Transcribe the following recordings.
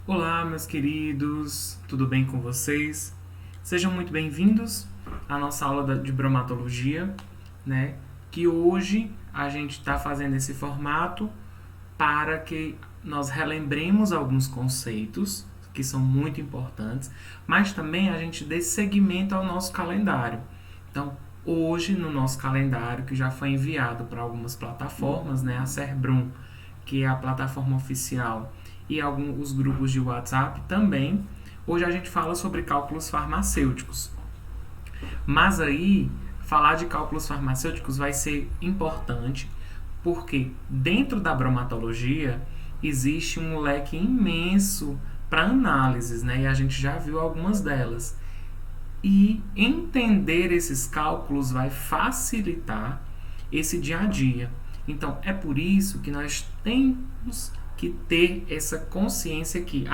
Olá, meus queridos, tudo bem com vocês? Sejam muito bem-vindos à nossa aula de bromatologia, né? Que hoje a gente está fazendo esse formato para que nós relembremos alguns conceitos que são muito importantes, mas também a gente dê seguimento ao nosso calendário. Então, hoje no nosso calendário, que já foi enviado para algumas plataformas, né? A Cerbrum, que é a plataforma oficial, e alguns grupos de WhatsApp também. Hoje a gente fala sobre cálculos farmacêuticos. Mas aí, falar de cálculos farmacêuticos vai ser importante porque dentro da bromatologia existe um leque imenso para análises, né? E a gente já viu algumas delas. E entender esses cálculos vai facilitar esse dia a dia. Então, é por isso que nós temos que ter essa consciência que,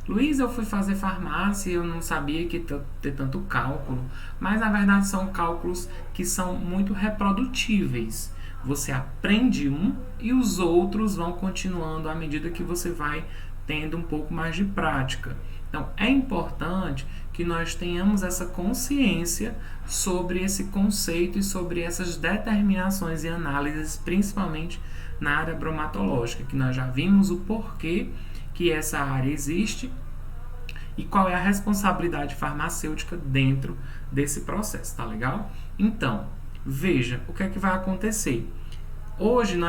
Luiz, eu fui fazer farmácia e eu não sabia que ter tanto cálculo. Mas, na verdade, são cálculos que são muito reprodutíveis. Você aprende um e os outros vão continuando à medida que você vai tendo um pouco mais de prática. Então, é importante que nós tenhamos essa consciência sobre esse conceito e sobre essas determinações e análises, principalmente na área bromatológica, que nós já vimos o porquê que essa área existe e qual é a responsabilidade farmacêutica dentro desse processo, tá legal? Então, veja o que é que vai acontecer. Hoje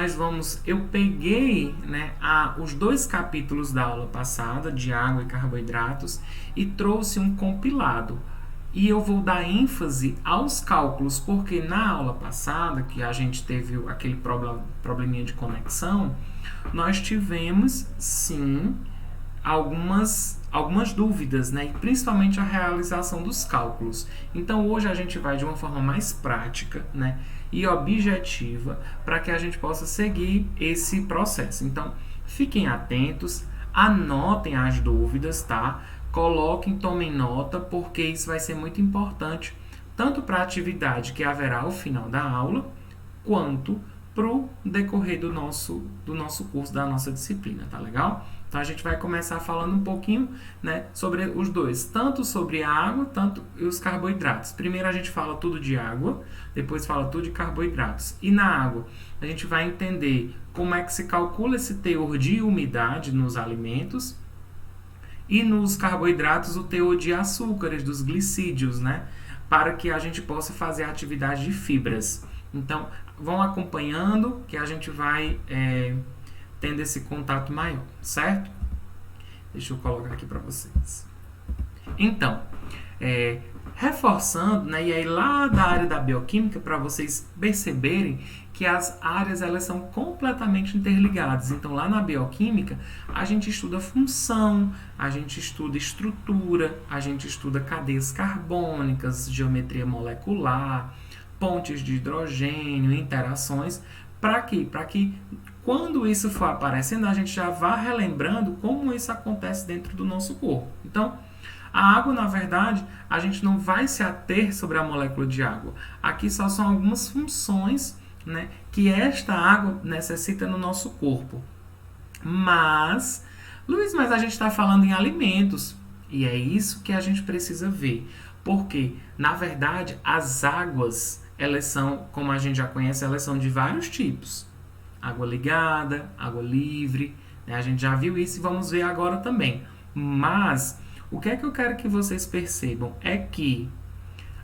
eu peguei, né, os 2 capítulos da aula passada, de água e carboidratos, e trouxe um compilado. E eu vou dar ênfase aos cálculos, porque na aula passada, que a gente teve aquele probleminha de conexão, nós tivemos, sim, algumas dúvidas, né? E principalmente a realização dos cálculos. Então hoje a gente vai de uma forma mais prática, né? E objetiva para que a gente possa seguir esse processo. Então fiquem atentos, anotem as dúvidas, tá? Coloquem, tomem nota, porque isso vai ser muito importante tanto para a atividade que haverá ao final da aula, quanto para o decorrer do nosso curso, da nossa disciplina, tá legal? Então a gente vai começar falando um pouquinho, né, sobre os dois, tanto sobre a água, tanto os carboidratos. Primeiro a gente fala tudo de água, depois fala tudo de carboidratos. E na água a gente vai entender como é que se calcula esse teor de umidade nos alimentos, e nos carboidratos o teor de açúcares, dos glicídios, né, para que a gente possa fazer a atividade de fibras. Então, vão acompanhando que a gente vai tendo esse contato maior, certo? Deixa eu colocar aqui para vocês. Então, reforçando, né, e aí lá da área da bioquímica, para vocês perceberem que as áreas elas são completamente interligadas. Então, lá na bioquímica, a gente estuda função, a gente estuda estrutura, a gente estuda cadeias carbônicas, geometria molecular, pontes de hidrogênio, interações. Para quê? Para que quando isso for aparecendo, a gente já vá relembrando como isso acontece dentro do nosso corpo. Então, a água, na verdade, a gente não vai se ater sobre a molécula de água. Aqui só são algumas funções, né, que esta água necessita no nosso corpo. Mas, Luiz, mas a gente está falando em alimentos. E é isso que a gente precisa ver. Porque, na verdade, as águas, elas são, como a gente já conhece, elas são de vários tipos. Água ligada, água livre, né? A gente já viu isso e vamos ver agora também. Mas, o que é que eu quero que vocês percebam é que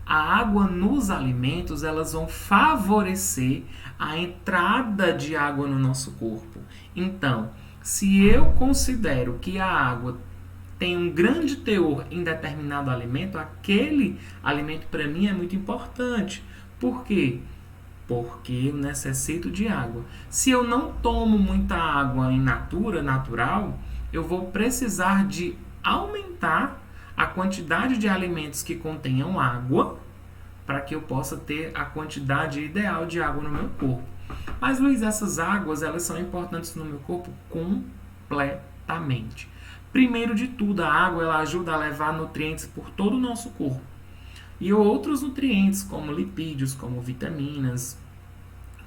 a água nos alimentos, elas vão favorecer a entrada de água no nosso corpo. Então, se eu considero que a água tem um grande teor em determinado alimento, aquele alimento para mim é muito importante. Por quê? Porque eu necessito de água. Se eu não tomo muita água in natura, natural, eu vou precisar de aumentar a quantidade de alimentos que contenham água para que eu possa ter a quantidade ideal de água no meu corpo. Mas, Luiz, essas águas elas são importantes no meu corpo completamente. Primeiro de tudo, a água ela ajuda a levar nutrientes por todo o nosso corpo. E outros nutrientes, como lipídios, como vitaminas,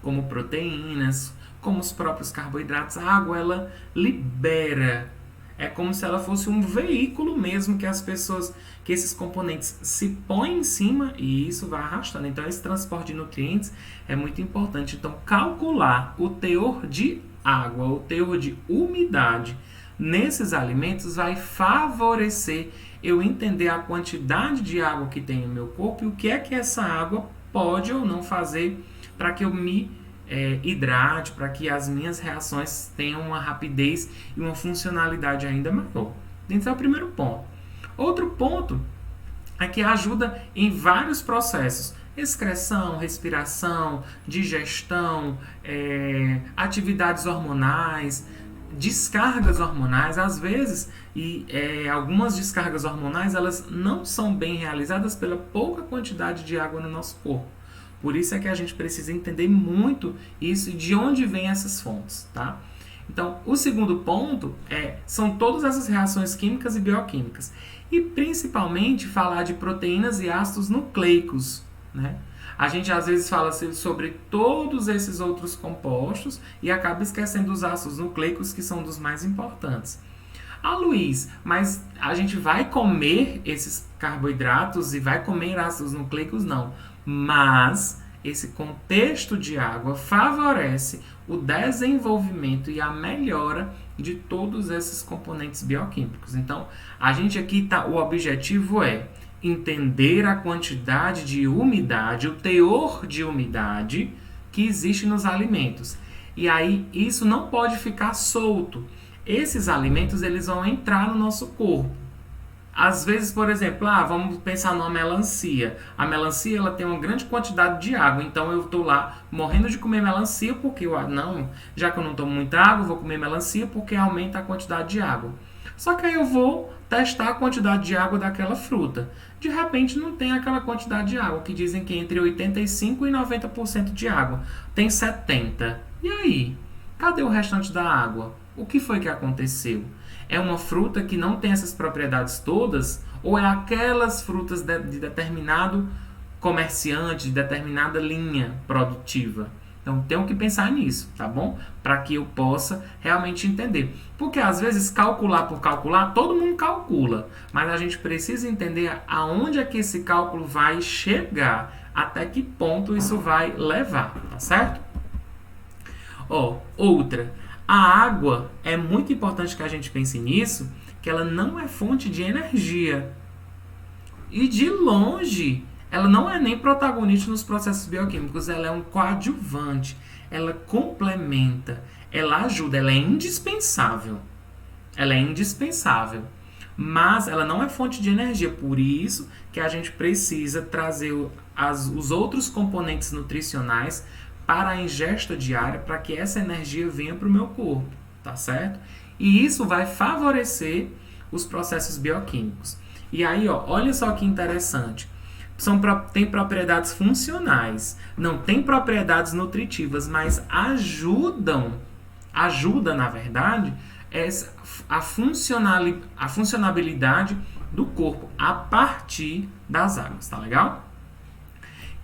como proteínas, como os próprios carboidratos. A água ela libera É como se ela fosse um veículo mesmo que as pessoas, que esses componentes se põem em cima e isso vai arrastando. Então, esse transporte de nutrientes é muito importante. Então, calcular o teor de água, o teor de umidade nesses alimentos vai favorecer eu entender a quantidade de água que tem no meu corpo e o que é que essa água pode ou não fazer para que eu me hidrate, para que as minhas reações tenham uma rapidez e uma funcionalidade ainda maior. Esse é o primeiro ponto. Outro ponto é que ajuda em vários processos. Excreção, respiração, digestão, atividades hormonais, descargas hormonais, às vezes, algumas descargas hormonais elas não são bem realizadas pela pouca quantidade de água no nosso corpo. Por isso é que a gente precisa entender muito isso e de onde vêm essas fontes, tá? Então, o segundo ponto são todas essas reações químicas e bioquímicas. E principalmente falar de proteínas e ácidos nucleicos, né? A gente às vezes fala sobre todos esses outros compostos e acaba esquecendo os ácidos nucleicos, que são dos mais importantes. Ah, Luiz, mas a gente vai comer esses carboidratos e vai comer ácidos nucleicos? Não. Mas esse contexto de água favorece o desenvolvimento e a melhora de todos esses componentes bioquímicos. Então, a gente aqui o objetivo é entender a quantidade de umidade, o teor de umidade que existe nos alimentos. E aí, isso não pode ficar solto. Esses alimentos, eles vão entrar no nosso corpo. Às vezes, por exemplo, vamos pensar numa melancia. A melancia ela tem uma grande quantidade de água, então eu estou lá morrendo de comer melancia porque já que eu não tomo muita água, eu vou comer melancia porque aumenta a quantidade de água. Só que aí eu vou testar a quantidade de água daquela fruta. De repente não tem aquela quantidade de água, que dizem que entre 85% e 90% de água. Tem 70%. E aí? Cadê o restante da água? O que foi que aconteceu? É uma fruta que não tem essas propriedades todas? Ou é aquelas frutas de determinado comerciante, de determinada linha produtiva? Então, tenho que pensar nisso, tá bom? Para que eu possa realmente entender. Porque, às vezes, calcular por calcular, todo mundo calcula. Mas a gente precisa entender aonde é que esse cálculo vai chegar. Até que ponto isso vai levar, tá certo? Outra. A água, é muito importante que a gente pense nisso, que ela não é fonte de energia. E de longe, ela não é nem protagonista nos processos bioquímicos, ela é um coadjuvante, ela complementa, ela ajuda, ela é indispensável. Ela é indispensável, mas ela não é fonte de energia, por isso que a gente precisa trazer os outros componentes nutricionais para a ingesta diária, para que essa energia venha para o meu corpo, tá certo? E isso vai favorecer os processos bioquímicos. E aí, olha só que interessante. Tem propriedades funcionais, não tem propriedades nutritivas, mas ajuda, na verdade, a funcionabilidade do corpo a partir das águas, tá legal?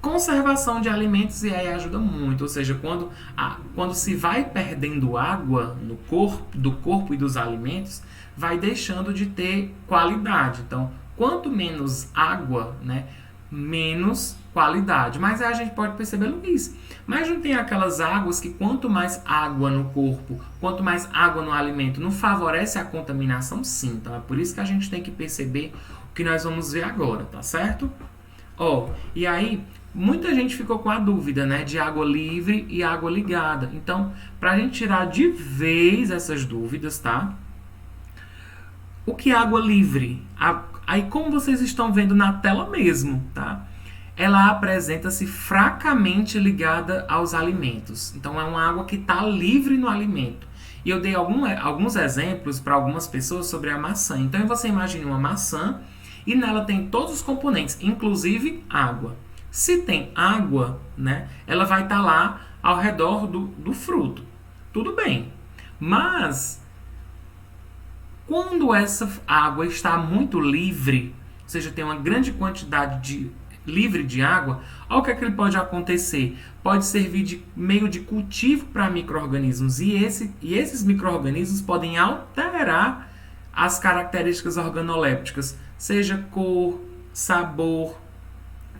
Conservação de alimentos, e aí ajuda muito, ou seja, quando se vai perdendo água do corpo e dos alimentos, vai deixando de ter qualidade. Então, quanto menos água, né, menos qualidade. Mas aí a gente pode perceber, Luiz, mas não tem aquelas águas que quanto mais água no corpo, quanto mais água no alimento, não favorece a contaminação? Sim, então é por isso que a gente tem que perceber o que nós vamos ver agora, tá certo? E aí, muita gente ficou com a dúvida, né, de água livre e água ligada. Então, para a gente tirar de vez essas dúvidas, tá? O que é água livre? Aí, como vocês estão vendo na tela mesmo, tá? Ela apresenta-se fracamente ligada aos alimentos. Então, é uma água que está livre no alimento. E eu dei alguns exemplos para algumas pessoas sobre a maçã. Então, você imagine uma maçã e nela tem todos os componentes, inclusive água. Se tem água, né, ela vai estar lá ao redor do fruto. Tudo bem. Mas, quando essa água está muito livre, ou seja, tem uma grande quantidade livre de água, olha o que é que pode acontecer. Pode servir de meio de cultivo para micro-organismos. E esses micro-organismos podem alterar as características organolépticas, seja cor, sabor,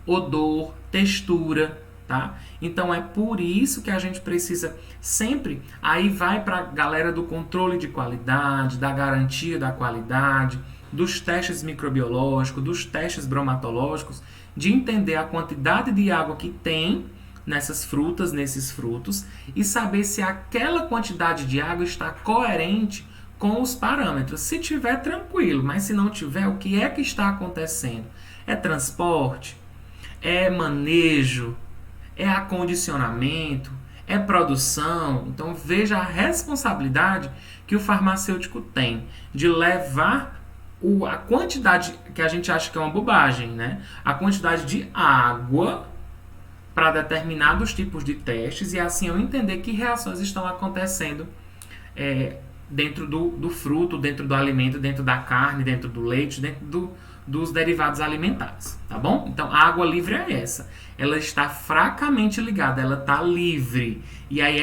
odor, textura, tá? Então é por isso que a gente precisa sempre, aí vai para a galera do controle de qualidade, da garantia da qualidade, dos testes microbiológicos, dos testes bromatológicos, de entender a quantidade de água que tem nessas frutas, nesses frutos, e saber se aquela quantidade de água está coerente com os parâmetros. Se tiver, tranquilo, mas se não tiver, o que é que está acontecendo? É transporte? É manejo? É acondicionamento? É produção? Então veja a responsabilidade que o farmacêutico tem de levar a quantidade, que a gente acha que é uma bobagem, né? A quantidade de água para determinados tipos de testes e assim eu entender que reações estão acontecendo dentro do fruto, dentro do alimento, dentro da carne, dentro do leite, dentro dos derivados alimentares, tá bom? Então, a água livre é essa. Ela está fracamente ligada, ela está livre. E aí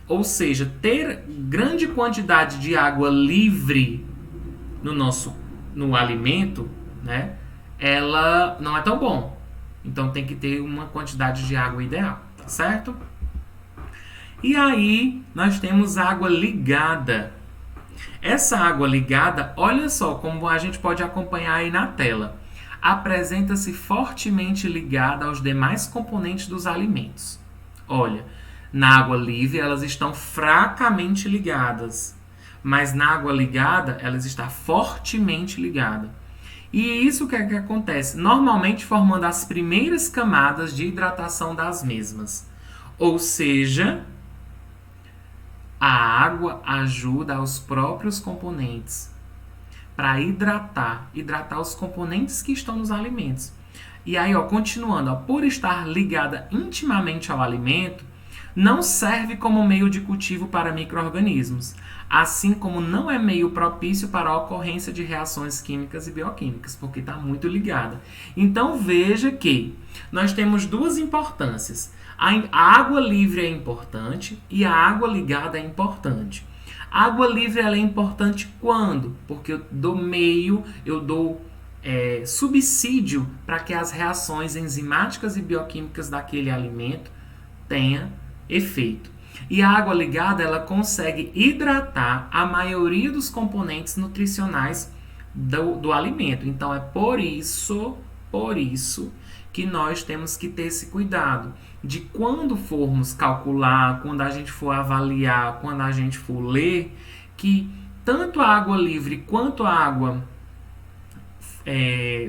ou seja, ter grande quantidade de água livre no alimento, né? Ela não é tão bom. Então, tem que ter uma quantidade de água ideal, tá certo? E aí, nós temos água ligada. Essa água ligada, olha só como a gente pode acompanhar aí na tela. Apresenta-se fortemente ligada aos demais componentes dos alimentos. Olha, na água livre elas estão fracamente ligadas, mas na água ligada elas estão fortemente ligadas. E isso que acontece? Normalmente formando as primeiras camadas de hidratação das mesmas. Ou seja, a água ajuda aos próprios componentes para hidratar os componentes que estão nos alimentos. E aí, continuando, por estar ligada intimamente ao alimento, não serve como meio de cultivo para micro-organismos, assim como não é meio propício para a ocorrência de reações químicas e bioquímicas, porque está muito ligada. Então, veja que nós temos duas importâncias. A água livre é importante e a água ligada é importante. A água livre ela é importante quando? Porque eu dou subsídio para que as reações enzimáticas e bioquímicas daquele alimento tenham efeito. E a água ligada ela consegue hidratar a maioria dos componentes nutricionais do alimento. Então é por isso que nós temos que ter esse cuidado de quando formos calcular, quando a gente for avaliar, quando a gente for ler, que tanto a água livre quanto a água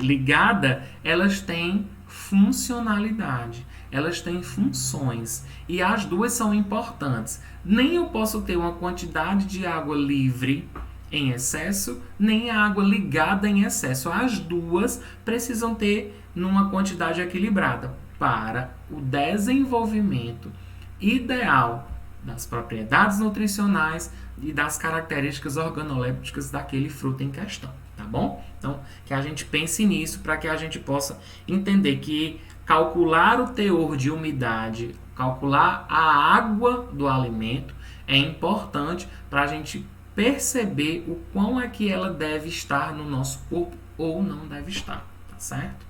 ligada, elas têm funcionalidade, elas têm funções e as duas são importantes. Nem eu posso ter uma quantidade de água livre em excesso, nem a água ligada em excesso. As duas precisam ter numa quantidade equilibrada para o desenvolvimento ideal das propriedades nutricionais e das características organolépticas daquele fruto em questão, tá bom? Então, que a gente pense nisso para que a gente possa entender que calcular o teor de umidade, calcular a água do alimento é importante para a gente perceber o quão é que ela deve estar no nosso corpo ou não deve estar, tá certo?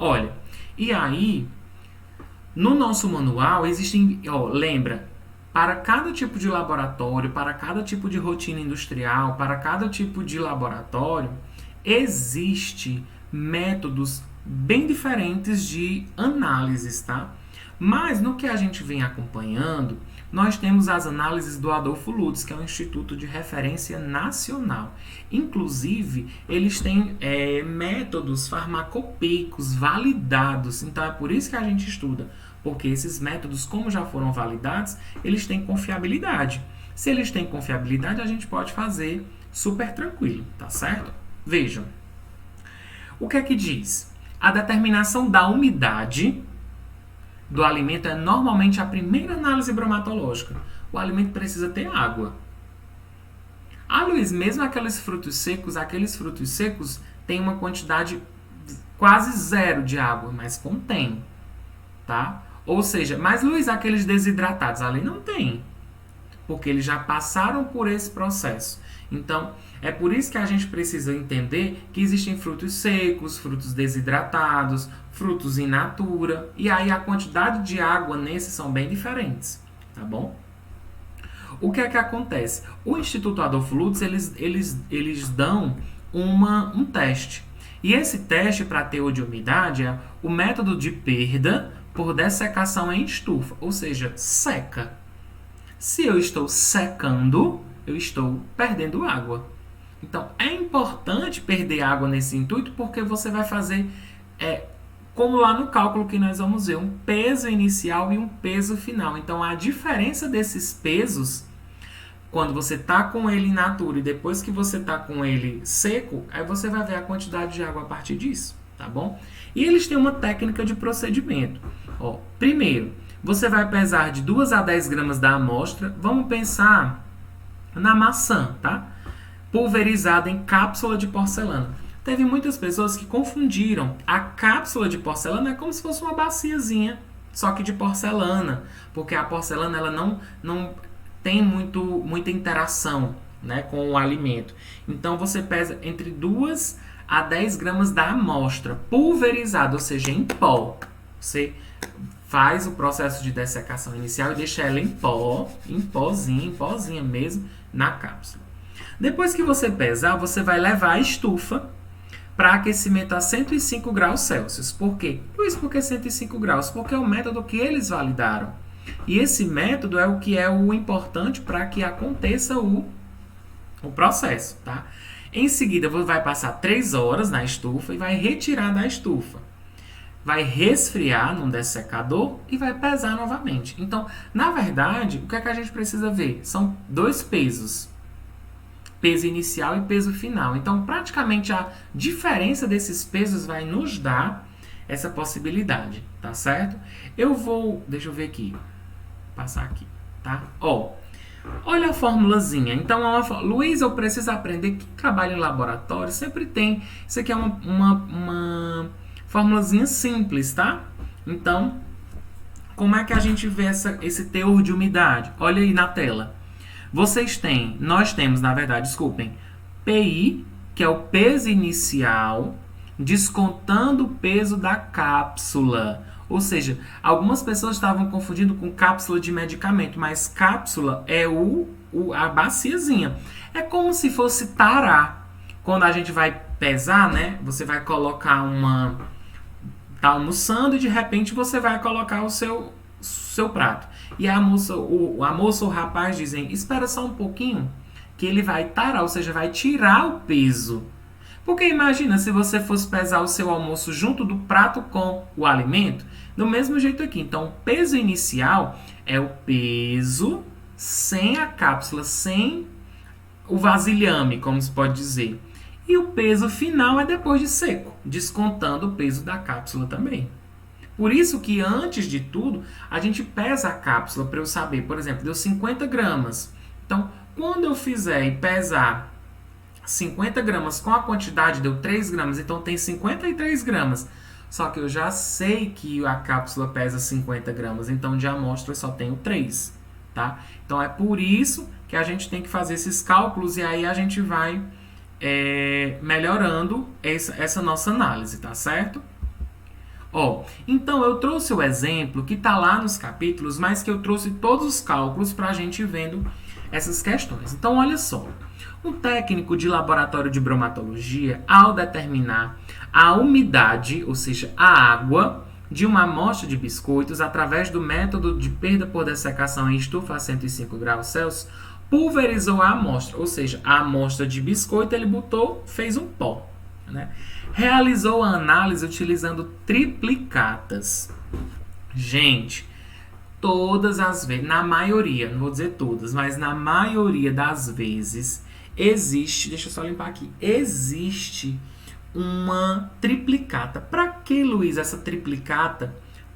Olha, e aí, no nosso manual existem, lembra, para cada tipo de laboratório, para cada tipo de rotina industrial, para cada tipo de laboratório, existe métodos bem diferentes de análises, tá? Mas no que a gente vem acompanhando, nós temos as análises do Adolfo Lutz, que é um instituto de referência nacional. Inclusive, eles têm métodos farmacopeicos validados. Então, é por isso que a gente estuda. Porque esses métodos, como já foram validados, eles têm confiabilidade. Se eles têm confiabilidade, a gente pode fazer super tranquilo, tá certo? Vejam. O que é que diz? A determinação da umidade do alimento é normalmente a primeira análise bromatológica. O alimento precisa ter água. Ah, Luiz, mesmo aqueles frutos secos têm uma quantidade quase zero de água, mas contém, tá? Ou seja, mas Luiz, aqueles desidratados ali não tem. porque eles já passaram por esse processo. Então, é por isso que a gente precisa entender que existem frutos secos, frutos desidratados, frutos in natura, e aí a quantidade de água nesses são bem diferentes, tá bom? O que é que acontece? O Instituto Adolfo Lutz, eles dão um teste. E esse teste para teor de umidade é o método de perda por dessecação em estufa, ou seja, seca. Se eu estou secando, eu estou perdendo água. Então, é importante perder água nesse intuito porque você vai fazer, como lá no cálculo que nós vamos ver, um peso inicial e um peso final. Então, a diferença desses pesos, quando você está com ele in natura e depois que você está com ele seco, aí você vai ver a quantidade de água a partir disso, tá bom? E eles têm uma técnica de procedimento. Primeiro, você vai pesar de 2 a 10 gramas da amostra. Vamos pensar na maçã, tá? Pulverizada em cápsula de porcelana. Teve muitas pessoas que confundiram a cápsula de porcelana como se fosse uma baciazinha, só que de porcelana, porque a porcelana ela não tem muita interação, né, com o alimento. Então você pesa entre 2 a 10 gramas da amostra pulverizada, ou seja, em pó. Você faz o processo de dessecação inicial e deixa ela em pó, em pozinha mesmo, na cápsula. Depois que você pesar, você vai levar a estufa para aquecimento a 105 graus Celsius. Por quê? Luiz, por que 105 graus? Porque é o método que eles validaram. E esse método é o que é o importante para que aconteça o processo, tá? Em seguida, você vai passar 3 horas na estufa e vai retirar da estufa. Vai resfriar num dessecador e vai pesar novamente. Então, na verdade, o que é que a gente precisa ver? São 2 pesos. Peso inicial e peso final. Então, praticamente a diferença desses pesos vai nos dar essa possibilidade, tá certo? Deixa eu ver aqui. Passar aqui, tá? Olha a formulazinha. Então, Luiz, eu preciso aprender. Quem trabalha em laboratório sempre tem. Isso aqui é uma formulazinha simples, tá? Então, como é que a gente vê esse teor de umidade? Olha aí na tela. Nós temos, na verdade, desculpem, PI, que é o peso inicial, descontando o peso da cápsula. Ou seja, algumas pessoas estavam confundindo com cápsula de medicamento, mas cápsula é a baciazinha. É como se fosse tará. Quando a gente vai pesar, né? Você vai colocar tá almoçando e de repente você vai colocar o seu prato. E a moça ou o rapaz dizem, espera só um pouquinho que ele vai tarar, ou seja, vai tirar o peso. Porque imagina se você fosse pesar o seu almoço junto do prato com o alimento, do mesmo jeito aqui. Então, o peso inicial é o peso sem a cápsula, sem o vasilhame, como se pode dizer. E o peso final é depois de seco, descontando o peso da cápsula também. Por isso que, antes de tudo, a gente pesa a cápsula para eu saber, por exemplo, deu 50 gramas. Então, quando eu fizer e pesar 50 gramas com a quantidade, deu 3 gramas, então tem 53 gramas. Só que eu já sei que a cápsula pesa 50 gramas, então de amostra eu só tenho 3, tá? Então, é por isso que a gente tem que fazer esses cálculos e aí a gente vai melhorando essa nossa análise, tá certo? Então eu trouxe o exemplo que está lá nos capítulos, mas que eu trouxe todos os cálculos para a gente ir vendo essas questões. Então, olha só. Um técnico de laboratório de bromatologia, ao determinar a umidade, ou seja, a água, de uma amostra de biscoitos através do método de perda por dessecação em estufa a 105 graus Celsius, pulverizou a amostra, ou seja, a amostra de biscoito ele fez um pó, né? Realizou a análise utilizando triplicatas. Gente, todas as vezes, na maioria, não vou dizer todas, mas na maioria das vezes, deixa eu só limpar aqui, existe uma triplicata. Para que, Luiz, essa triplicata?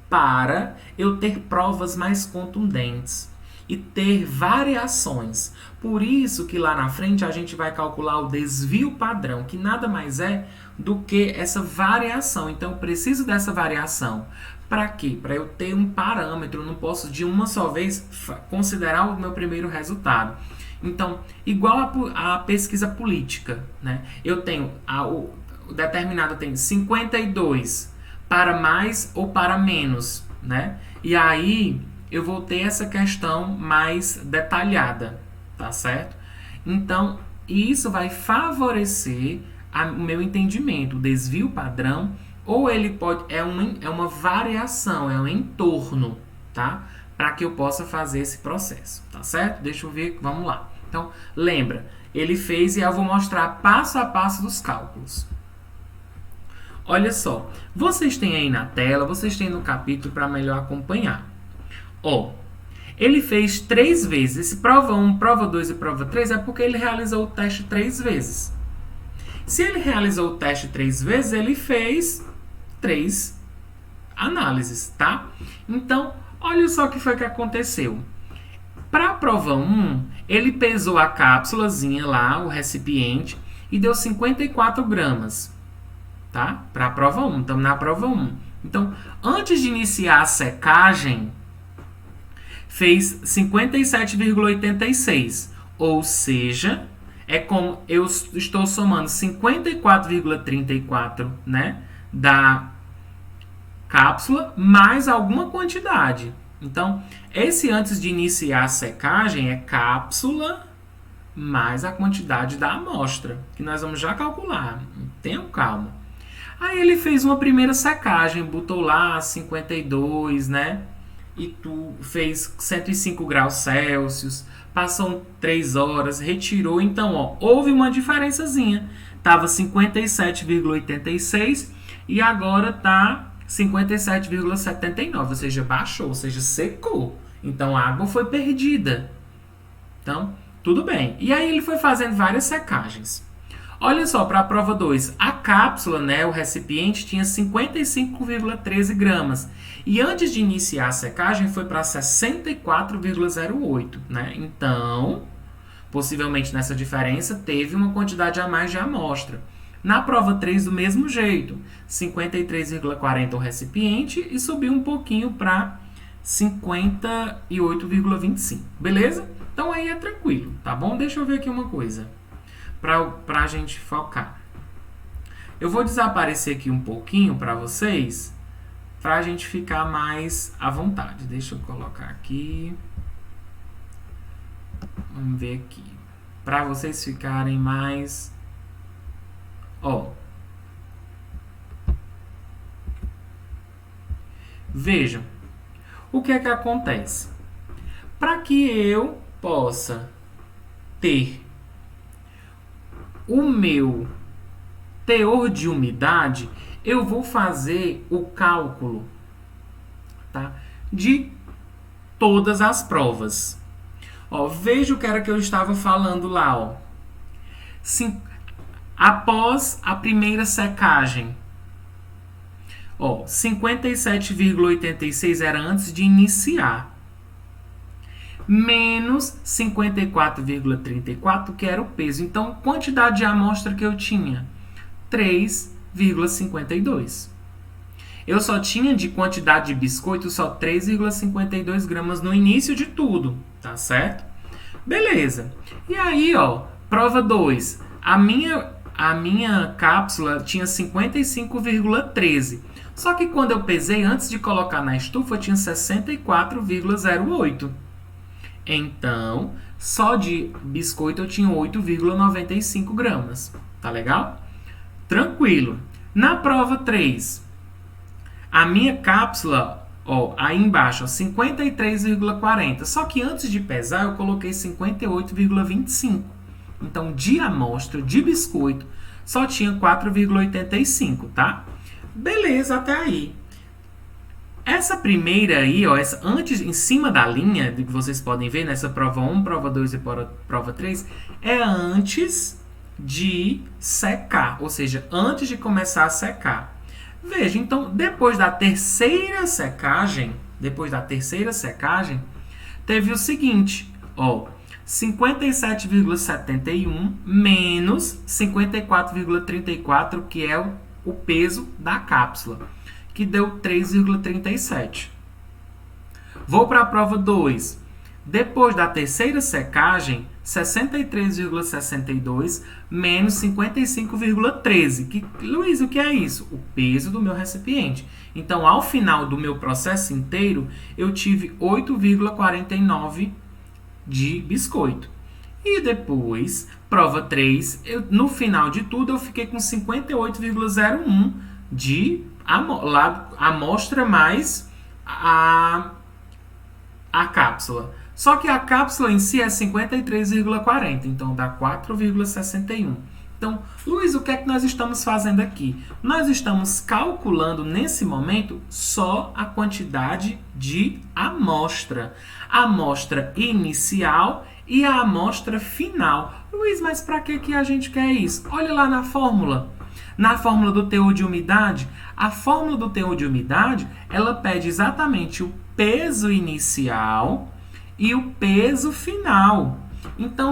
Para eu ter provas mais contundentes. e ter variações. Por isso que lá na frente a gente vai calcular o desvio padrão, que nada mais é do que essa variação. Então, eu preciso dessa variação. Para quê? Para eu ter um parâmetro, eu não posso de uma só vez considerar o meu primeiro resultado. Então, igual a pesquisa política, né? Eu tenho, o determinado tem 52 para mais ou para menos, né? E aí eu vou ter essa questão mais detalhada, tá certo? Então, isso vai favorecer o meu entendimento. O desvio padrão, ou ele pode é uma variação, é um entorno, tá? Para que eu possa fazer esse processo, tá certo? Deixa eu ver, vamos lá. Então, lembra, ele fez e eu vou mostrar passo a passo dos cálculos. Olha só, vocês têm aí na tela, vocês têm no capítulo para melhor acompanhar. Ó, ele fez 3 vezes. Esse prova 1, prova 2 e prova 3 é porque ele realizou o teste 3 vezes. Se ele realizou o teste 3 vezes, ele fez 3 análises, tá? Então, olha só o que foi que aconteceu. Para a prova 1, ele pesou a cápsulazinha lá, o recipiente, e deu 54 gramas. Tá? Para a prova 1, estamos na prova 1. Então, antes de iniciar a secagem, fez 57,86. Ou seja, é como eu estou somando 54,34, né, da cápsula mais alguma quantidade. Então, esse antes de iniciar a secagem é cápsula mais a quantidade da amostra, que nós vamos já calcular. Tenham calma. Aí ele fez uma primeira secagem, botou lá 52, né? E tu fez 105 graus Celsius, passou 3 horas, retirou. Então, ó, houve uma diferençazinha. Tava 57,86 e agora tá 57,79, ou seja, baixou, ou seja, secou. Então, a água foi perdida. Então, tudo bem. E aí ele foi fazendo várias secagens. Olha só, para a prova 2, a cápsula, né, o recipiente, tinha 55,13 gramas. E antes de iniciar a secagem, foi para 64,08. Né? Então, possivelmente nessa diferença, teve uma quantidade a mais de amostra. Na prova 3, do mesmo jeito, 53,40 o recipiente e subiu um pouquinho para 58,25. Beleza? Então aí é tranquilo, tá bom? Deixa eu ver aqui uma coisa para a gente focar. Eu vou desaparecer aqui um pouquinho para vocês, para a gente ficar mais à vontade. Deixa eu colocar aqui. Vamos ver aqui. Para vocês ficarem mais... Ó. Vejam. O que é que acontece? Para que eu possa ter o meu teor de umidade, eu vou fazer o cálculo, tá, de todas as provas. Ó, veja o que era que eu estava falando lá. Ó. Após a primeira secagem, 57,86 era antes de iniciar. Menos 54,34, que era o peso. Então, quantidade de amostra que eu tinha? 3,52. Eu só tinha de quantidade de biscoito só 3,52 gramas no início de tudo, tá certo? Beleza. E aí, ó, prova 2. A minha cápsula tinha 55,13. Só que quando eu pesei, antes de colocar na estufa, tinha 64,08. Então, só de biscoito eu tinha 8,95 gramas. Tá legal? Tranquilo. Na prova 3, a minha cápsula, ó, aí embaixo, 53,40. Só que antes de pesar, eu coloquei 58,25. Então, de amostra, de biscoito, só tinha 4,85, tá? Beleza, até aí. Essa primeira aí, ó, essa antes, em cima da linha, que vocês podem ver, nessa prova 1, prova 2 e prova 3, é antes de secar, ou seja, antes de começar a secar. Veja, então, depois da terceira secagem, teve o seguinte, ó, 57,71 menos 54,34, que é o peso da cápsula, que deu 3,37. Vou para a prova 2. Depois da terceira secagem, 63,62 menos 55,13. Luiz, o que é isso? O peso do meu recipiente. Então, ao final do meu processo inteiro, eu tive 8,49 de biscoito. E depois, prova 3, no final de tudo, eu fiquei com 58,01 de amostra mais a cápsula. Só que a cápsula em si é 53,40, então dá 4,61. Então, Luiz, o que é que nós estamos fazendo aqui? Nós estamos calculando, nesse momento, só a quantidade de amostra. A amostra inicial e a amostra final. Luiz, mas para que a gente quer isso? Olha lá na fórmula. Na fórmula do teor de umidade, a fórmula do teor de umidade, ela pede exatamente o peso inicial e o peso final. Então,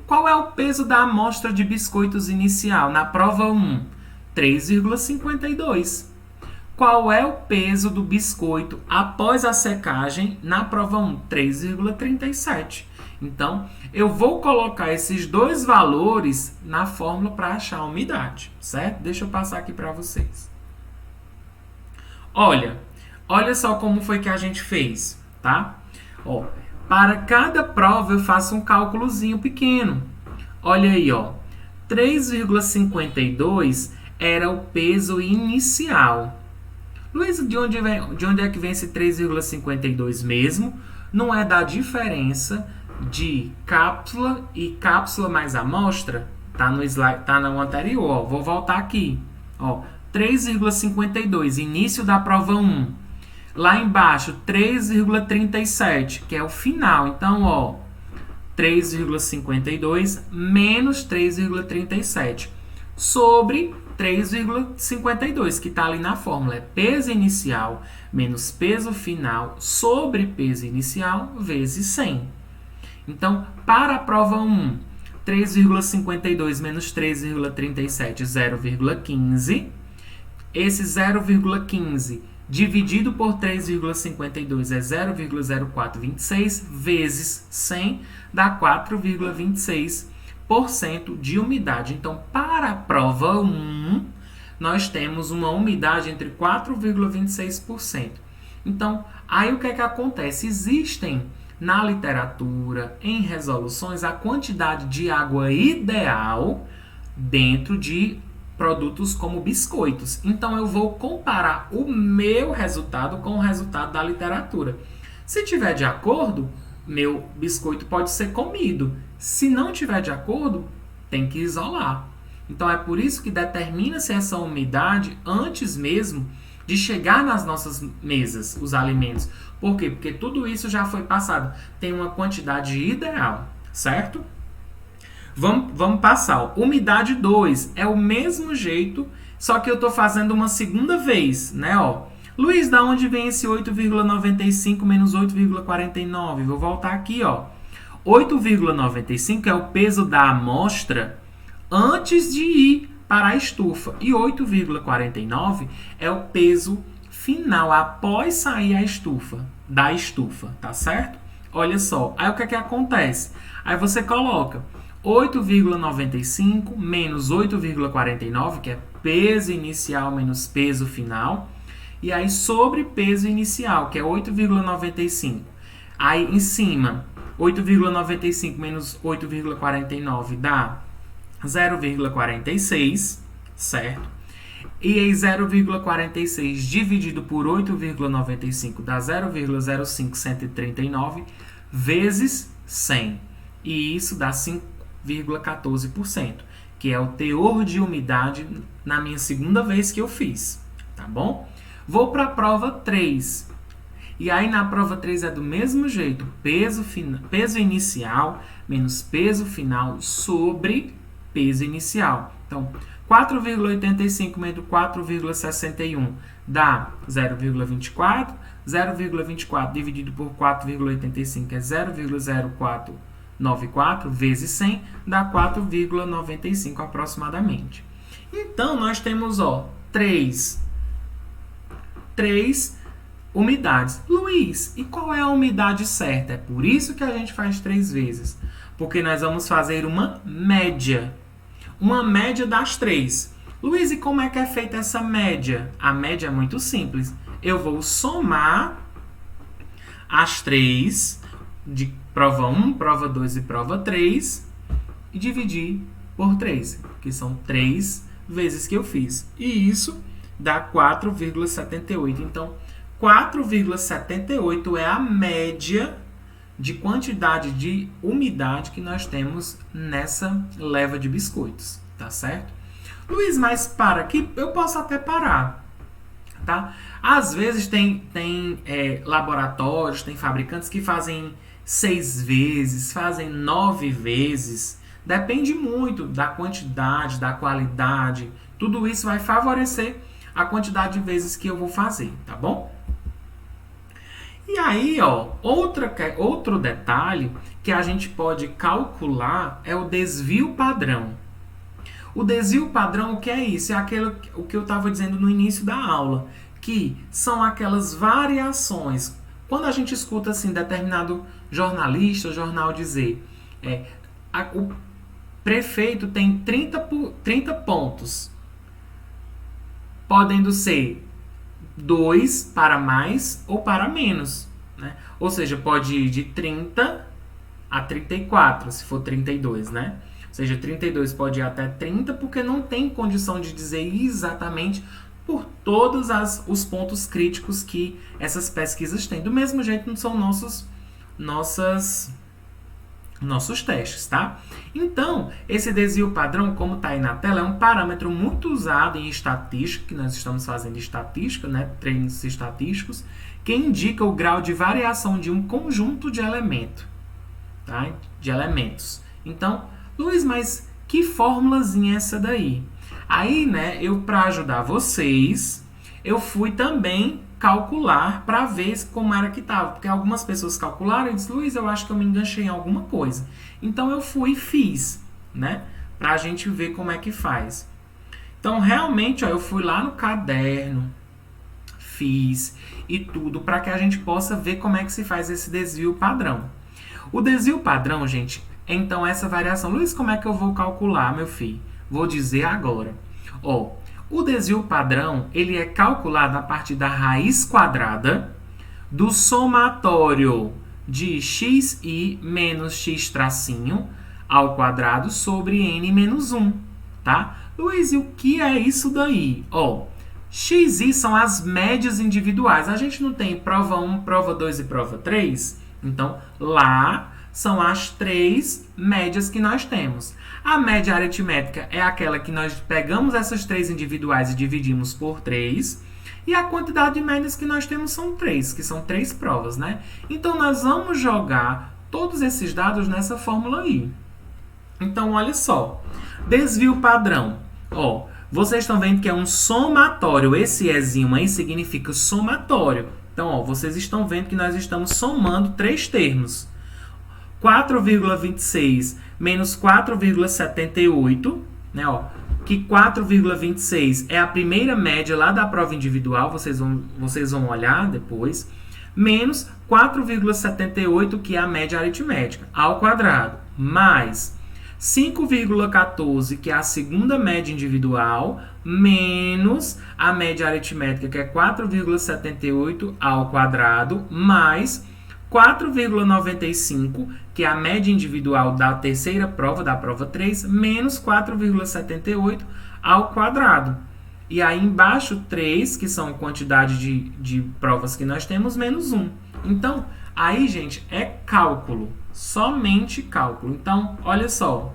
qual é o peso da amostra de biscoitos inicial? Na prova 1, 3,52. Qual é o peso do biscoito após a secagem? Na prova 1, 3,37. Então, eu vou colocar esses dois valores na fórmula para achar a umidade, certo? Deixa eu passar aqui para vocês. Olha só como foi que a gente fez, tá? Ó, para cada prova eu faço um cálculozinho pequeno. Olha aí, ó. 3,52 era o peso inicial. Luiz, de onde é que vem esse 3,52 mesmo? Não é da diferença de cápsula e cápsula mais amostra? Tá no slide, tá no anterior, ó. Vou voltar aqui. Ó, 3,52, início da prova 1. Lá embaixo, 3,37, que é o final. Então, ó, 3,52 menos 3,37 sobre 3,52, que está ali na fórmula. É peso inicial menos peso final sobre peso inicial vezes 100. Então, para a prova 1, 3,52 menos 3,37, 0,15. Esse 0,15 dividido por 3,52 é 0,0426 vezes 100 dá 4,26% de umidade. Então, para a prova 1, nós temos uma umidade entre 4,26%. Então, aí o que é que acontece? Existem na literatura, em resoluções, a quantidade de água ideal dentro de produtos como biscoitos. Então, eu vou comparar o meu resultado com o resultado da literatura. Se tiver de acordo, meu biscoito pode ser comido. Se não tiver de acordo, tem que isolar. Então, é por isso que determina-se essa umidade antes mesmo de chegar nas nossas mesas, os alimentos. Por quê? Porque tudo isso já foi passado. Tem uma quantidade ideal, certo? Vamos passar. Ó. Umidade 2 é o mesmo jeito, só que eu estou fazendo uma segunda vez, né? Ó. Luiz, da onde vem esse 8,95 menos 8,49? Vou voltar aqui, ó. 8,95 é o peso da amostra antes de ir para a estufa. E 8,49 é o peso final, após sair da estufa, tá certo? Olha só. Aí o que é que acontece? Aí você coloca 8,95 menos 8,49, que é peso inicial menos peso final, e aí sobre peso inicial, que é 8,95. Aí em cima, 8,95 menos 8,49 dá 0,46, certo? E aí 0,46 dividido por 8,95 dá 0,05139 vezes 100. E isso dá 5,14%, que é o teor de umidade na minha segunda vez que eu fiz, tá bom? Vou para a prova 3. E aí na prova 3 é do mesmo jeito, peso inicial menos peso final sobre peso inicial. Então, 4,85 menos 4,61 dá 0,24. 0,24 dividido por 4,85 é 0,0494 vezes 100 dá 4,95 aproximadamente. Então, nós temos, três umidades. Luiz, e qual é a umidade certa? É por isso que a gente faz 3 vezes. Porque nós vamos fazer uma média. Uma média das 3. Luiz, e como é que é feita essa média? A média é muito simples. Eu vou somar as 3 de prova 1, prova 2 e prova 3 e dividir por 3, que são 3 vezes que eu fiz. E isso dá 4,78. Então, 4,78 é a média de quantidade de umidade que nós temos nessa leva de biscoitos, tá certo? Luiz, mas para aqui, eu posso até parar, tá? Às vezes tem laboratórios, tem fabricantes que fazem 6 vezes, fazem 9 vezes. Depende muito da quantidade, da qualidade. Tudo isso vai favorecer a quantidade de vezes que eu vou fazer, tá bom? E aí, outro detalhe que a gente pode calcular é o desvio padrão. O desvio padrão, o que é isso? É o que eu estava dizendo no início da aula, que são aquelas variações. Quando a gente escuta assim determinado jornalista, jornal dizer, o prefeito tem 30 pontos, podendo ser 2 para mais ou para menos, né? Ou seja, pode ir de 30 a 34, se for 32, né? Ou seja, 32 pode ir até 30, porque não tem condição de dizer exatamente por todos os pontos críticos que essas pesquisas têm. Do mesmo jeito, não são nossos testes, tá? Então, esse desvio padrão, como está aí na tela, é um parâmetro muito usado em estatística, que nós estamos fazendo estatística, né? Treinos estatísticos, que indica o grau de variação de um conjunto de elementos, tá? De elementos. Então, Luiz, mas que formulazinha é essa daí? Aí, né, para ajudar vocês, eu fui também calcular para ver como era que estava. Porque algumas pessoas calcularam e disseram, Luiz, eu acho que eu me enganchei em alguma coisa. Então, eu fui e fiz, né? Para a gente ver como é que faz. Então, realmente, eu fui lá no caderno, fiz e tudo, para que a gente possa ver como é que se faz esse desvio padrão. O desvio padrão, gente, então essa variação. Luiz, como é que eu vou calcular, meu filho? Vou dizer agora. O desvio padrão, ele é calculado a partir da raiz quadrada do somatório de xi menos x tracinho ao quadrado sobre n menos 1, tá? Luiz, e o que é isso daí? Xi são as médias individuais. A gente não tem prova 1, prova 2 e prova 3? Então, lá são as 3 médias que nós temos. A média aritmética é aquela que nós pegamos essas 3 individuais e dividimos por 3. E a quantidade de médias que nós temos são 3, que são 3 provas, né? Então, nós vamos jogar todos esses dados nessa fórmula aí. Então, olha só. Desvio padrão. Vocês estão vendo que é um somatório. Esse ezinho aí significa somatório. Então, vocês estão vendo que nós estamos somando 3 termos. 4,26 menos 4,78, né? Que 4,26 é a primeira média lá da prova individual, vocês vão olhar depois, menos 4,78, que é a média aritmética, ao quadrado, mais 5,14, que é a segunda média individual, menos a média aritmética, que é 4,78 ao quadrado, mais 4,95, que é a média individual da terceira prova, da prova 3, menos 4,78 ao quadrado. E aí embaixo 3, que são a quantidade de provas que nós temos, menos 1. Então, aí, gente, é cálculo. Somente cálculo. Então, olha só.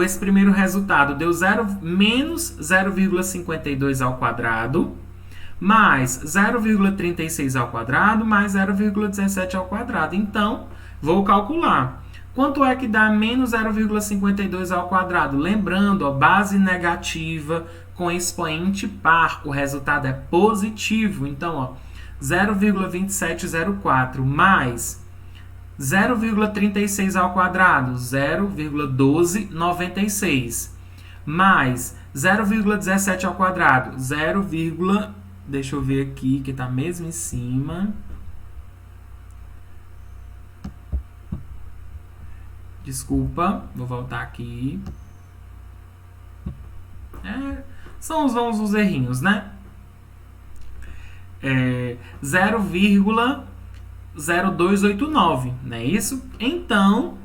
Esse primeiro resultado deu menos 0,52 ao quadrado, mais 0,36 ao quadrado, mais 0,17 ao quadrado. Então, vou calcular. Quanto é que dá menos 0,52 ao quadrado? Lembrando, ó, base negativa com expoente par. O resultado é positivo. Então, ó, 0,2704 mais 0,36 ao quadrado, 0,1296. Mais 0,17 ao quadrado, 0, deixa eu ver aqui, que está mesmo em cima. Desculpa, vou voltar aqui. São os errinhos, né? 0,0289, não é isso? Então,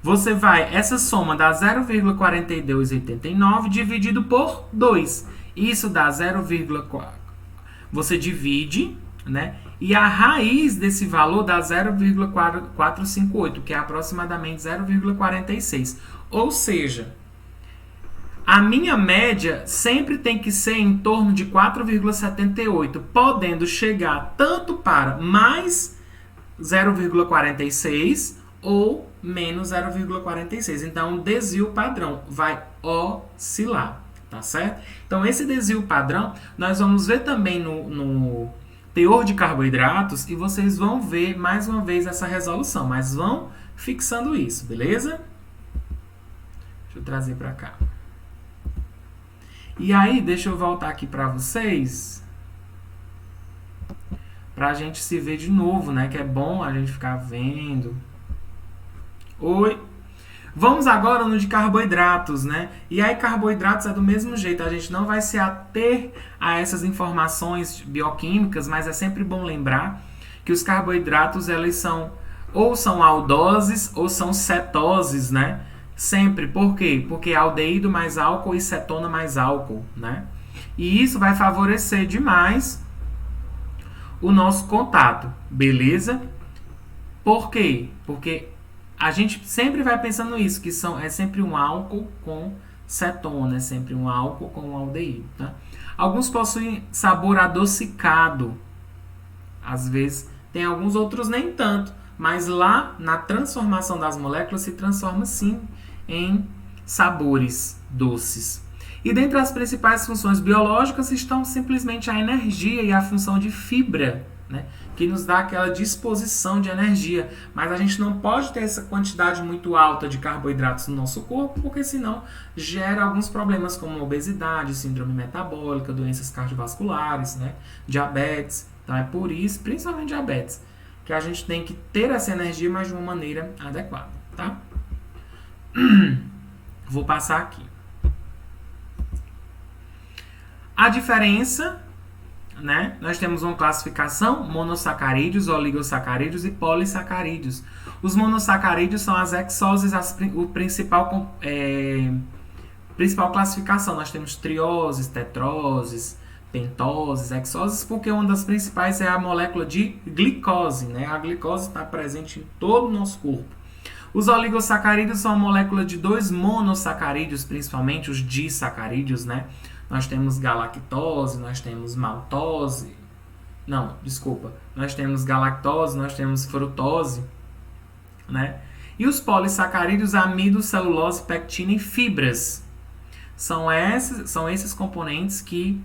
você vai, essa soma dá 0,4289 dividido por 2. Isso dá 0,4. Você divide, né? E a raiz desse valor dá 0,458, que é aproximadamente 0,46. Ou seja, a minha média sempre tem que ser em torno de 4,78, podendo chegar tanto para mais 0,46 ou menos 0,46. Então, o desvio padrão vai oscilar, tá certo? Então, esse desvio padrão, nós vamos ver também no teor de carboidratos e vocês vão ver mais uma vez essa resolução, mas vão fixando isso, beleza? Deixa eu trazer para cá. E aí, deixa eu voltar aqui para vocês, para a gente se ver de novo, né? Que é bom a gente ficar vendo. Oi! Vamos agora no de carboidratos, né? E aí, carboidratos é do mesmo jeito, a gente não vai se ater a essas informações bioquímicas, mas é sempre bom lembrar que os carboidratos, eles são aldoses ou são cetoses, né? Sempre. Por quê? Porque aldeído mais álcool e cetona mais álcool, né? E isso vai favorecer demais o nosso contato, beleza? Por quê? Porque a gente sempre vai pensando isso, que é sempre um álcool com cetona, é sempre um álcool com um aldeído, tá? Alguns possuem sabor adocicado, às vezes tem alguns, outros nem tanto, mas lá na transformação das moléculas se transforma sim em sabores doces. E dentre as principais funções biológicas estão simplesmente a energia e a função de fibra, né, que nos dá aquela disposição de energia. Mas a gente não pode ter essa quantidade muito alta de carboidratos no nosso corpo, porque senão gera alguns problemas como obesidade, síndrome metabólica, doenças cardiovasculares, né, diabetes. Então é por isso, principalmente diabetes, que a gente tem que ter essa energia, mas de uma maneira adequada, tá? Vou passar aqui. A diferença, né? Nós temos uma classificação: monossacarídeos, oligosacarídeos e polissacarídeos. Os monossacarídeos são as hexoses, o principal classificação. Nós temos trioses, tetroses, pentoses, hexoses, porque uma das principais é a molécula de glicose, né? A glicose está presente em todo o nosso corpo. Os oligosacarídeos são a molécula de 2 monossacarídeos, principalmente os disacarídeos, né? Nós temos galactose, nós temos maltose. Não, desculpa. Nós temos galactose, nós temos frutose, né? E os polissacarídeos, amido, celulose, pectina e fibras. São esses componentes que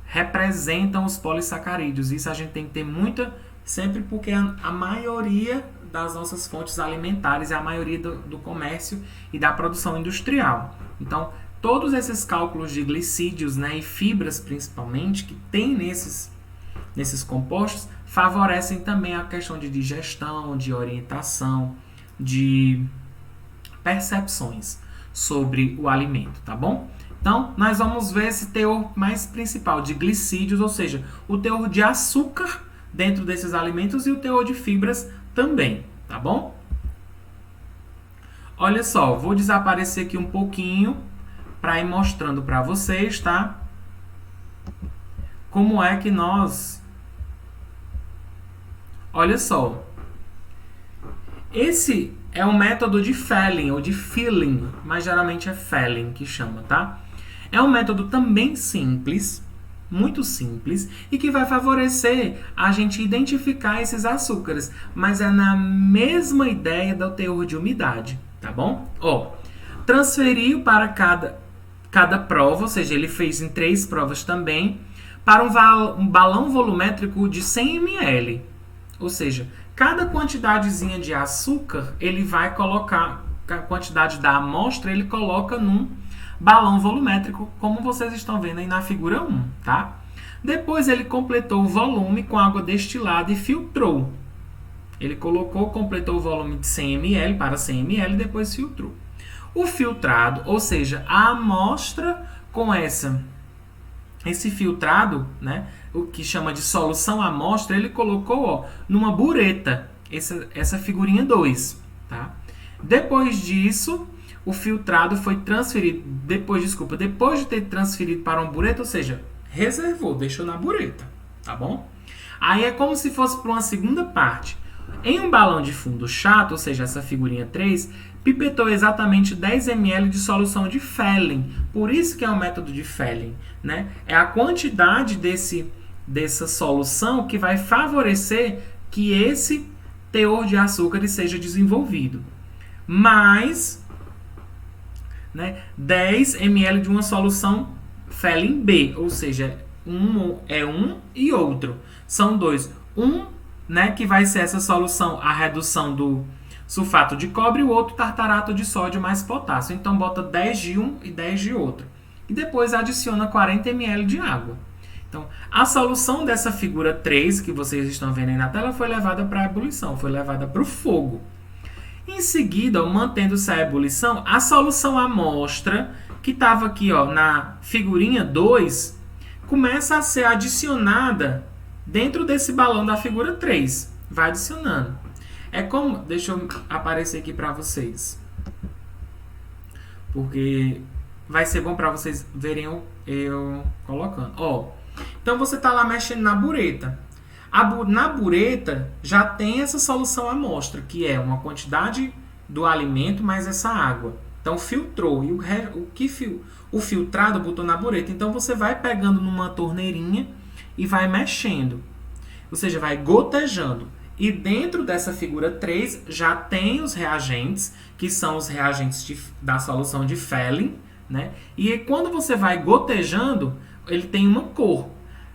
representam os polissacarídeos. Isso a gente tem que ter muita, sempre porque a maioria das nossas fontes alimentares é a maioria do comércio e da produção industrial. Então, todos esses cálculos de glicídios, né, e fibras principalmente, que tem nesses compostos, favorecem também a questão de digestão, de orientação, de percepções sobre o alimento, tá bom? Então, nós vamos ver esse teor mais principal de glicídios, ou seja, o teor de açúcar dentro desses alimentos e o teor de fibras também, tá bom? Olha só, vou desaparecer aqui um pouquinho para ir mostrando para vocês, tá? Como é que nós... Olha só. Esse é um método de Fehling ou de Fehling, mas geralmente é Fehling que chama, tá? É um método também simples, muito simples e que vai favorecer a gente identificar esses açúcares, mas é na mesma ideia do teor de umidade, tá bom? Ó, transferiu para cada prova, ou seja, ele fez em 3 provas também, para um balão volumétrico de 100 ml. Ou seja, cada quantidadezinha de açúcar, ele vai colocar, a quantidade da amostra, ele coloca num balão volumétrico, como vocês estão vendo aí na figura 1, tá? Depois ele completou o volume com água destilada e filtrou. Ele completou o volume de 100 ml para 100 ml e depois filtrou. O filtrado, ou seja, a amostra com esse filtrado, né, o que chama de solução amostra, ele colocou numa bureta, essa figurinha 2, tá? Depois disso, o filtrado foi transferido, depois de ter transferido para uma bureta, ou seja, reservou, deixou na bureta, tá bom? Aí é como se fosse para uma segunda parte. Em um balão de fundo chato, ou seja, essa figurinha 3, pipetou exatamente 10 ml de solução de Fehling. Por isso que é o método de Fehling, né? É a quantidade dessa solução que vai favorecer que esse teor de açúcar seja desenvolvido. Mais, né, 10 ml de uma solução Fehling B, ou seja, um e outro. São dois. Né, que vai ser essa solução, a redução do sulfato de cobre, e o outro tartarato de sódio mais potássio. Então, bota 10 de um e 10 de outro. E depois adiciona 40 ml de água. Então, a solução dessa figura 3, que vocês estão vendo aí na tela, foi levada para a ebulição, foi levada para o fogo. Em seguida, mantendo-se a ebulição, a solução amostra, que estava aqui na figurinha 2, começa a ser adicionada dentro desse balão da figura 3. Vai adicionando. É como... Deixa eu aparecer aqui para vocês. Porque vai ser bom para vocês verem eu colocando. Então, você está lá mexendo na bureta. Na bureta já tem essa solução amostra, que é uma quantidade do alimento mais essa água. Então, filtrou. E o filtrado botou na bureta. Então, você vai pegando numa torneirinha e vai mexendo. Ou seja, vai gotejando. E dentro dessa figura 3 já tem os reagentes, que são os reagentes da solução de Fehling, né? E quando você vai gotejando, ele tem uma cor.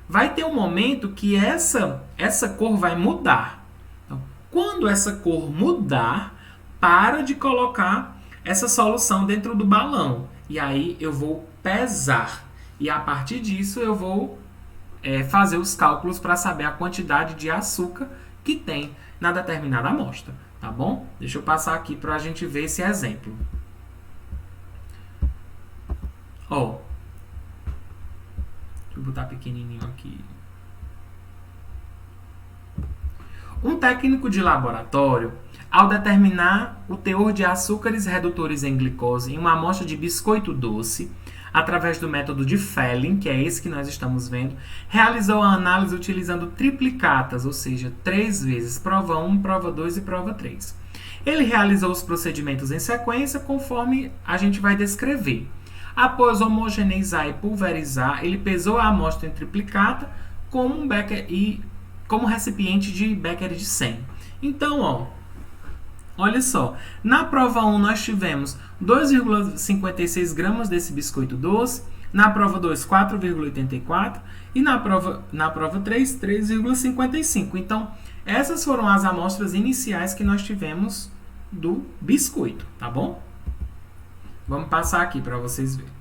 Vai ter um momento que essa cor vai mudar. Então, quando essa cor mudar, para de colocar essa solução dentro do balão. E aí eu vou pesar. E a partir disso eu vou fazer os cálculos para saber a quantidade de açúcar que tem na determinada amostra, tá bom? Deixa eu passar aqui para a gente ver esse exemplo. Deixa eu botar pequenininho aqui. Um técnico de laboratório, ao determinar o teor de açúcares redutores em glicose em uma amostra de biscoito doce, através do método de Fehling, que é esse que nós estamos vendo, realizou a análise utilizando triplicatas, ou seja, 3 vezes, prova 1, prova 2 e prova 3. Ele realizou os procedimentos em sequência, conforme a gente vai descrever. Após homogeneizar e pulverizar, ele pesou a amostra em triplicata como recipiente de Becker de 100. Então, olha só, na prova 1 nós tivemos 2,56 gramas desse biscoito doce, na prova 2, 4,84 e na prova 3, 3,55. Então, essas foram as amostras iniciais que nós tivemos do biscoito, tá bom? Vamos passar aqui para vocês verem.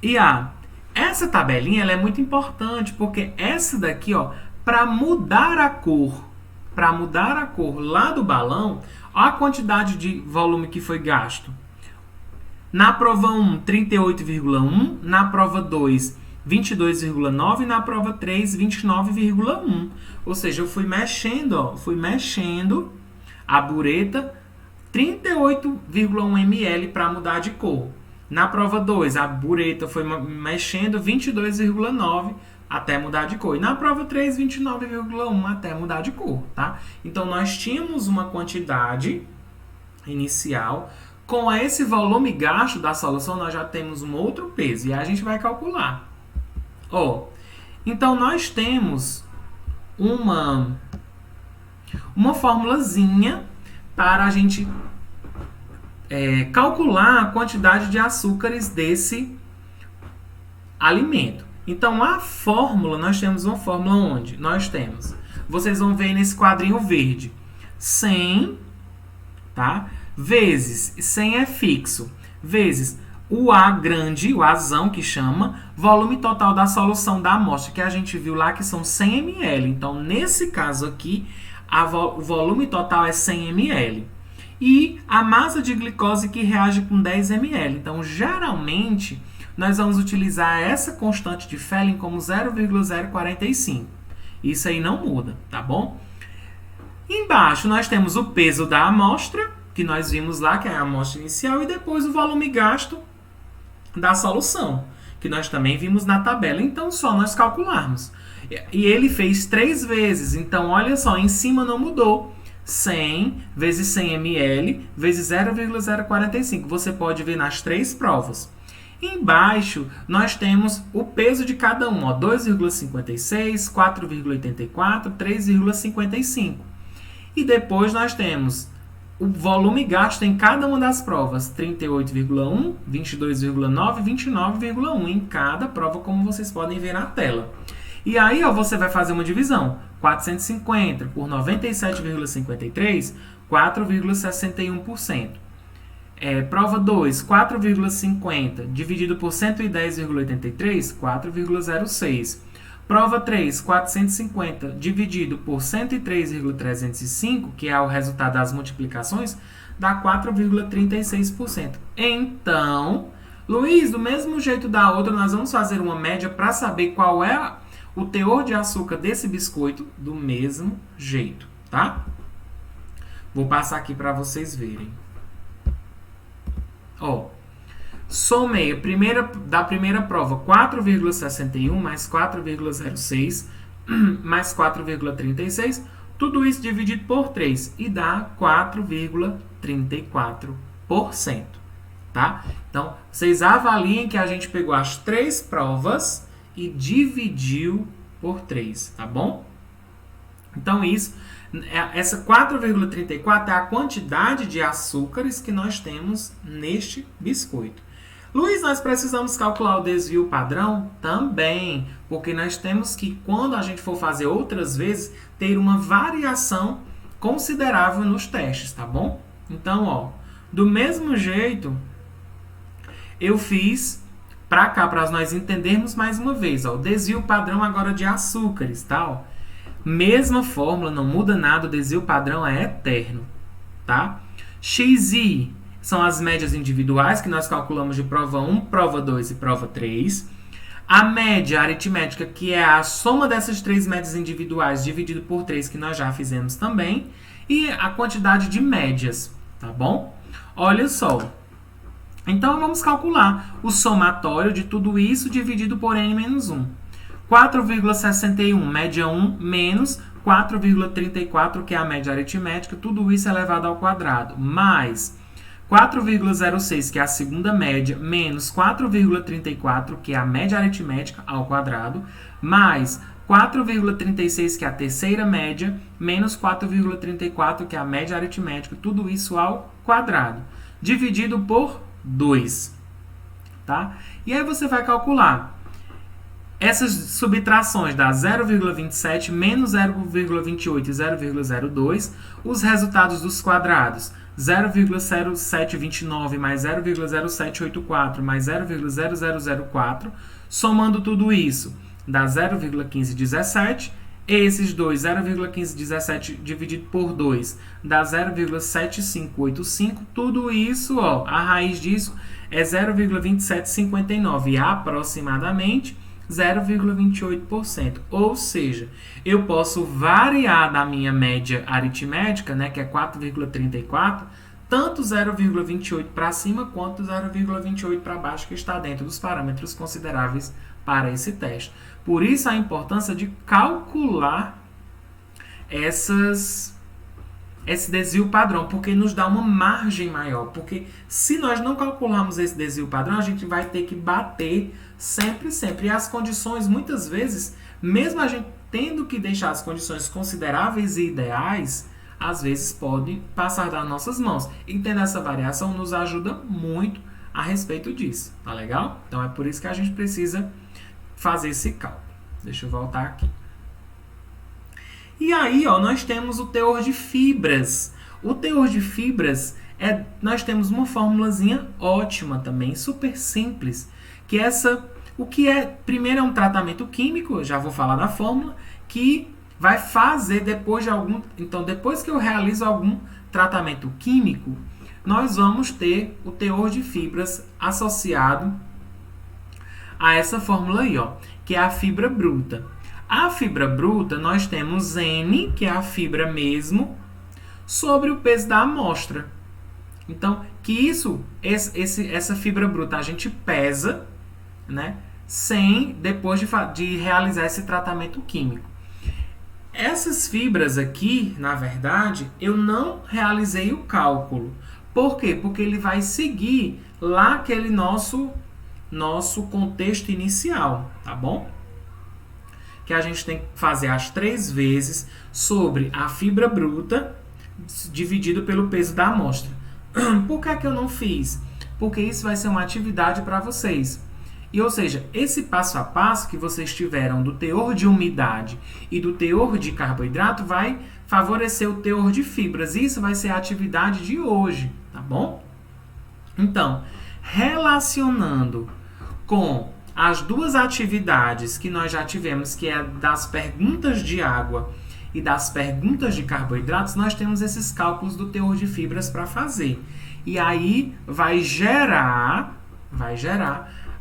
E essa tabelinha ela é muito importante, porque essa daqui, para mudar a cor lá do balão, olha a quantidade de volume que foi gasto. Na prova 1, 38,1, na prova 2, 22,9 e na prova 3, 29,1. Ou seja, eu fui mexendo a bureta 38,1 ml para mudar de cor. Na prova 2, a bureta foi mexendo 22,9 até mudar de cor. E na prova 3, 29,1 até mudar de cor, tá? Então, nós tínhamos uma quantidade inicial Com esse volume gasto da solução, nós já temos um outro peso e a gente vai calcular. Então, nós temos uma formulazinha para a gente calcular a quantidade de açúcares desse alimento. Então, a fórmula, nós temos uma fórmula onde nós temos, vocês vão ver nesse quadrinho verde, 100, tá? Vezes, 100 é fixo, vezes o A grande, o Azão que chama, volume total da solução da amostra, que a gente viu lá que são 100 ml. Então, nesse caso aqui, o volume total é 100 ml. E a massa de glicose que reage com 10 ml. Então, geralmente, nós vamos utilizar essa constante de Fehling como 0,045. Isso aí não muda, tá bom? Embaixo, nós temos o peso da amostra, que nós vimos lá, que é a amostra inicial, e depois o volume gasto da solução, que nós também vimos na tabela. Então, só nós calcularmos. E ele fez 3 vezes. Então, olha só, em cima não mudou. 100 vezes 100 ml vezes 0,045. Você pode ver nas 3 provas. Embaixo, nós temos o peso de cada um. 2,56, 4,84, 3,55. E depois nós temos o volume gasto em cada uma das provas, 38,1, 22,9, 29,1 em cada prova, como vocês podem ver na tela. E aí, você vai fazer uma divisão. 450 por 97,53, 4,61%. Prova 2, 4,50 dividido por 110,83, 4,06%. Prova 3, 450 dividido por 103,305, que é o resultado das multiplicações, dá 4,36%. Então, Luiz, do mesmo jeito da outra, nós vamos fazer uma média para saber qual é o teor de açúcar desse biscoito, do mesmo jeito, tá? Vou passar aqui para vocês verem. Somei da primeira prova 4,61 mais 4,06 mais 4,36, tudo isso dividido por 3 e dá 4,34%, tá? Então, vocês avaliem que a gente pegou as 3 provas e dividiu por 3, tá bom? Então, essa 4,34 é a quantidade de açúcares que nós temos neste biscoito. Luiz, nós precisamos calcular o desvio padrão? Também, porque nós temos que, quando a gente for fazer outras vezes, ter uma variação considerável nos testes, tá bom? Então, do mesmo jeito, eu fiz para cá, para nós entendermos mais uma vez, o desvio padrão agora de açúcares, tá? Mesma fórmula, não muda nada, o desvio padrão é eterno, tá? XI são as médias individuais que nós calculamos de prova 1, prova 2 e prova 3. A média aritmética, que é a soma dessas 3 médias individuais dividido por 3, que nós já fizemos também. E a quantidade de médias, tá bom? Olha só. Então, vamos calcular o somatório de tudo isso dividido por n-1. 4,61, média 1, menos 4,34, que é a média aritmética, tudo isso elevado ao quadrado, mais 4,06, que é a segunda média, menos 4,34, que é a média aritmética, ao quadrado, mais 4,36, que é a terceira média, menos 4,34, que é a média aritmética, tudo isso ao quadrado, dividido por 2, tá? E aí você vai calcular essas subtrações dá 0,27 menos 0,28 e 0,02, os resultados dos quadrados, 0,0729 mais 0,0784 mais 0,0004, somando tudo isso, dá 0,1517, esses dois, 0,1517 dividido por 2, dá 0,7585, tudo isso, a raiz disso é 0,2759 e aproximadamente 0,28%. Ou seja, eu posso variar da minha média aritmética, né, que é 4,34, tanto 0,28 para cima quanto 0,28 para baixo, que está dentro dos parâmetros consideráveis para esse teste. Por isso a importância de calcular essas esse desvio padrão, porque nos dá uma margem maior. Porque se nós não calcularmos esse desvio padrão, a gente vai ter que bater sempre, sempre. E as condições, muitas vezes, mesmo a gente tendo que deixar as condições consideráveis e ideais, às vezes pode passar das nossas mãos. Entender essa variação nos ajuda muito a respeito disso, tá legal? Então é por isso que a gente precisa fazer esse cálculo. Deixa eu voltar aqui. E aí, ó, nós temos o teor de fibras. O teor de fibras, nós temos uma formulazinha ótima também, super simples, que primeiro é um tratamento químico, eu já vou falar da fórmula, que vai fazer depois que eu realizo algum tratamento químico, nós vamos ter o teor de fibras associado a essa fórmula aí, ó, que é a fibra bruta. A fibra bruta, nós temos N, que é a fibra mesmo, sobre o peso da amostra. Então, essa fibra bruta a gente pesa, né, depois de realizar esse tratamento químico. Essas fibras aqui, na verdade, eu não realizei o cálculo. Por quê? Porque ele vai seguir lá aquele nosso contexto inicial, tá bom? Que a gente tem que fazer as 3 vezes sobre a fibra bruta dividido pelo peso da amostra. Por que eu não fiz? Porque isso vai ser uma atividade para vocês. E, ou seja, esse passo a passo que vocês tiveram do teor de umidade e do teor de carboidrato vai favorecer o teor de fibras. Isso vai ser a atividade de hoje, tá bom? Então, relacionando com as 2 atividades que nós já tivemos, que é das perguntas de água e das perguntas de carboidratos, nós temos esses cálculos do teor de fibras para fazer. E aí vai gerar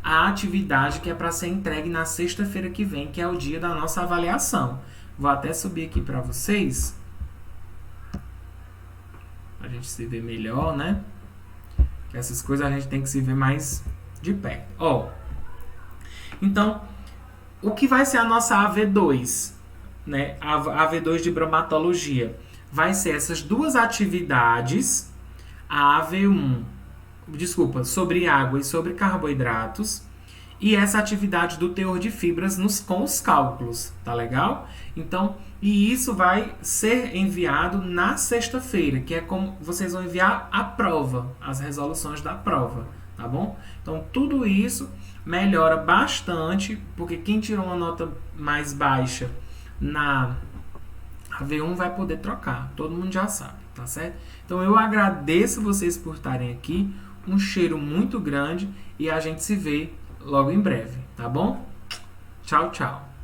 a atividade que é para ser entregue na sexta-feira que vem, que é o dia da nossa avaliação. Vou até subir aqui para vocês, a gente se ver melhor, né? Que essas coisas a gente tem que se ver mais de perto. Ó, então, o que vai ser a nossa AV2, né? A AV2 de bromatologia vai ser essas 2 atividades, a AV1, sobre água e sobre carboidratos, e essa atividade do teor de fibras com os cálculos, tá legal? Então, e isso vai ser enviado na sexta-feira, que é como vocês vão enviar a prova, as resoluções da prova, tá bom? Então, tudo isso melhora bastante, porque quem tirou uma nota mais baixa na AV1 vai poder trocar, todo mundo já sabe, tá certo? Então, eu agradeço vocês por estarem aqui, um cheiro muito grande e a gente se vê logo em breve, tá bom? Tchau, tchau!